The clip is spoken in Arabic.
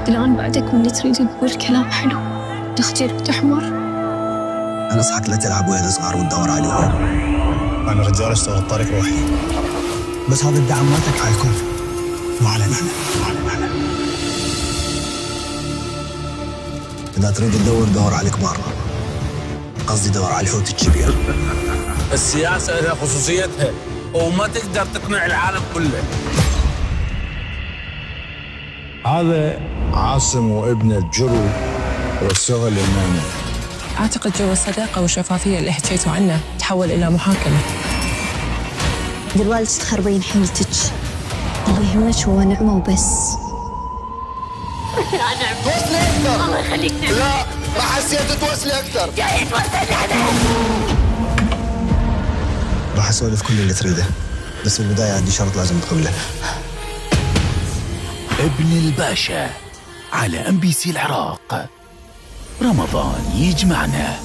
الآن بعدك واللي تريد تقول كلام حلو تخجل وتحمر. أنا أصحك لا تلعب ويد صغار وتدور عليهم. أنا رجال أشتغل الطريق روحي، بس هذا الدعم مالتك عليكم وعلينا أنا. إذا تريد تدور دور على الكبار، قصدي دور على الحوت الكبير. السياسة لها خصوصيتها وما تقدر تقنع العالم كله. هذا عاصم وابن الجرو والصغر الإمامي. أعتقد جو الصداقة والشفافية اللي حكيتوا عنه تحول إلى محاكمة. دلوقتي تخربين حيلتك، اللي يهمك هو نعمة وبس. توصلي أكثر. الله يخليك. لا ما حسيت توصلي أكثر. جاي توصلي أنا. راح أسولف كل اللي تريده، بس في البداية عندي شرط لازم تقبله. ابن الباشا على MBC العراق. رمضان يجمعنا.